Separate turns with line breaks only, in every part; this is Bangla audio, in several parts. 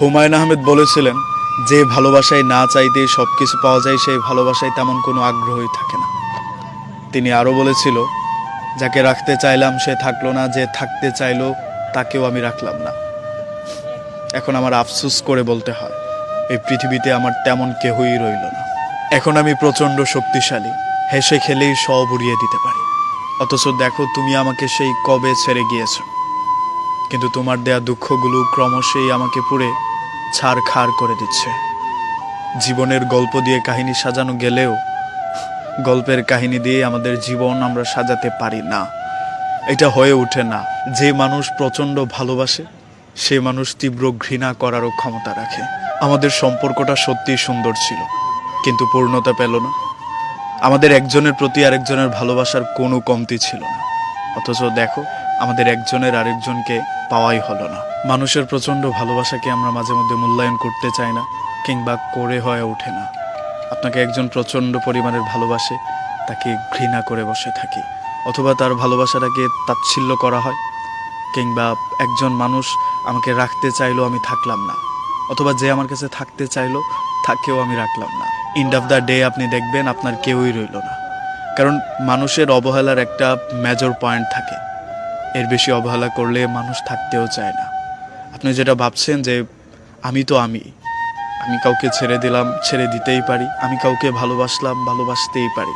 হুমায়ুন আহমেদ বলেছিলেন, যে ভালোবাসায় না চাইতেই সব কিছু পাওয়া যায় সেই ভালোবাসায় তেমন কোনো আগ্রহই থাকে না। তিনি আরও বলেছিল, যাকে রাখতে চাইলাম সে থাকলো না, যে থাকতে চাইলো তাকেও আমি রাখলাম না। এখন আমার আফসোস করে বলতে হয়, এই পৃথিবীতে আমার তেমন কেহই রইল না। এখন আমি প্রচণ্ড শক্তিশালী, হেসে খেলেই সব উড়িয়ে দিতে পারি। অথচ দেখো, তুমি আমাকে সেই কবে ছেড়ে গিয়েছ, কিন্তু তোমার দেয়া দুঃখগুলো ক্রমশই আমাকে পুড়ে ছারখার করে দিচ্ছে। জীবনের গল্প দিয়ে কাহিনী সাজানো গেলেও গল্পের কাহিনী দিয়ে আমাদের জীবন আমরা সাজাতে পারি না, এটা হয়ে ওঠে না। যে মানুষ প্রচণ্ড ভালোবাসে সে মানুষ তীব্র ঘৃণা করারও ক্ষমতা রাখে। আমাদের সম্পর্কটা সত্যিই সুন্দর ছিল, কিন্তু পূর্ণতা পেল না। আমাদের একজনের প্রতি আরেকজনের ভালোবাসার কোনো কমতি ছিল না, অথচ দেখো, আমাদের একজনের আরেকজনকে পাওয়াই হলো না। মানুষের প্রচণ্ড ভালোবাসাকে আমরা মাঝে মধ্যে মূল্যায়ন করতে চাই না, কিংবা করে হয়ে ওঠে না। আপনাকে একজন প্রচণ্ড পরিমাণের ভালোবাসে, তাকে ঘৃণা করে বসে থাকি, অথবা তার ভালোবাসাটাকে তাচ্ছিল্য করা হয়। কিংবা একজন মানুষ আমাকে রাখতে চাইলো, আমি থাকলাম না, অথবা যে আমার কাছে থাকতে চাইলো তাকেও আমি রাখলাম না। এন্ড অফ দ্য ডে আপনি দেখবেন আপনার কেউই রইল না। কারণ মানুষের অবহেলার একটা মেজর পয়েন্ট থাকে, এর বেশি অবহেলা করলে মানুষ থাকতেও চায় না। আপনি যেটা ভাবছেন যে আমি তো আমি কাউকে ছেড়ে দিলাম, ছেড়ে দিতেই পারি, আমি কাউকে ভালোবাসলাম, ভালোবাসতেই পারি,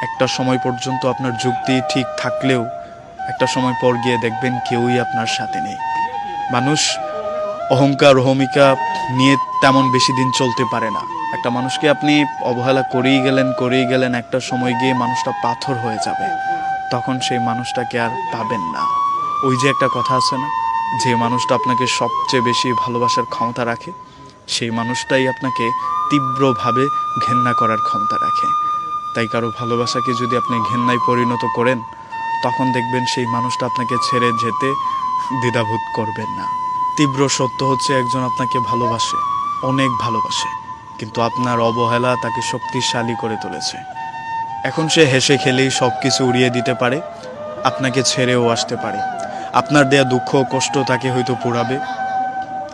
একটা সময় পর্যন্ত আপনার যুক্তি ঠিক থাকলেও একটা সময় পর গিয়ে দেখবেন কেউই আপনার সাথে নেই। মানুষ অহংকার অহমিকা নিয়ে তেমন বেশি দিন চলতে পারে না। একটা মানুষকে আপনি অবহেলা করেই গেলেন, একটা সময় গিয়ে মানুষটা পাথর হয়ে যাবে, তখন সেই মানুষটাকে আর পাবেন না। ওই যে একটা কথা আছে না, যে মানুষটা আপনাকে সবচেয়ে বেশি ভালোবাসার ক্ষমতা রাখে সেই মানুষটাই আপনাকে তীব্রভাবে ঘেন্না করার ক্ষমতা রাখে। তাই কারো ভালোবাসাকে যদি আপনি ঘেন্নায় পরিণত করেন, তখন দেখবেন সেই মানুষটা আপনাকে ছেড়ে যেতে দ্বিধাবোধ করবেন না। তীব্র সত্য হচ্ছে, একজন আপনাকে ভালোবাসে, অনেক ভালোবাসে, কিন্তু আপনার অবহেলা তাকে শক্তিশালী করে তুলেছে। এখন সে হেসে খেলেই সব কিছু উড়িয়ে দিতে পারে, আপনাকে ছেড়েও আসতে পারে। আপনার দেয়া দুঃখ কষ্ট তাকে হয়তো পোড়াবে,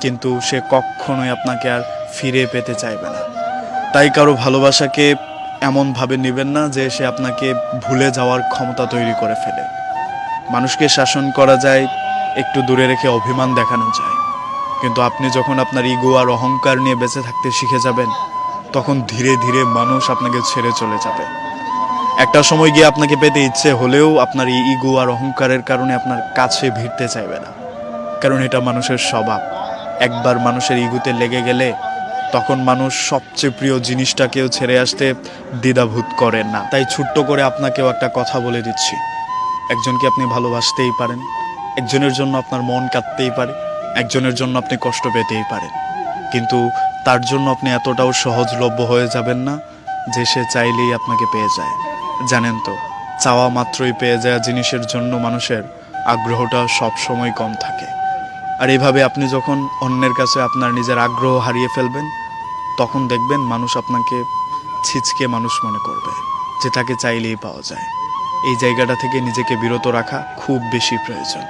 কিন্তু সে কখনোই আপনাকে আর ফিরে পেতে চাইবে না। তাই কারো ভালোবাসাকে এমনভাবে নেবেন না যে সে আপনাকে ভুলে যাওয়ার ক্ষমতা তৈরি করে ফেলে। মানুষকে শাসন করা যায়, একটু দূরে রেখে অভিমান দেখানো যায়, কিন্তু আপনি যখন আপনার ইগো আর অহংকার নিয়ে বেঁচে থাকতে শিখে যাবেন, তখন ধীরে ধীরে মানুষ আপনাকে ছেড়ে চলে যাবে। একটা সময় গিয়ে আপনাকে পেতে ইচ্ছে হলেও আপনার এই ইগো আর অহংকারের কারণে আপনার কাছে ভিড়তে চাইবে না, কারণ এটা মানুষের স্বভাব। একবার মানুষের ইগোতে লেগে গেলে তখন মানুষ সবচেয়ে প্রিয় জিনিসটাকেও ছেড়ে আসতে দ্বিধাবোধ করেন না। তাই ছোট্ট করে আপনাকেও একটা কথা বলে দিচ্ছি, একজনকে আপনি ভালোবাসতেই পারেন, একজনের জন্য আপনার মন কাঁদতেই পারে, একজনের জন্য আপনি কষ্ট পেতেই পারেন, কিন্তু তার জন্য আপনি এতটাও সহজলভ্য হয়ে যাবেন না যে সে চাইলেই আপনাকে পেয়ে যায়। জানেন তো, চাওয়া মাত্রই পেয়ে যায় জিনিসের জন্য মানুষের আগ্রহটা সবসময় কম থাকে। আর এইভাবে আপনি যখন অন্যের কাছে আপনার নিজের আগ্রহ হারিয়ে ফেলবেন, তখন দেখবেন মানুষ আপনাকে ছিচকে মানুষ মনে করবে, যে তাকে চাইলেই পাওয়া যায়। এই জায়গাটা থেকে নিজেকে বিরত রাখা খুব বেশি প্রয়োজন।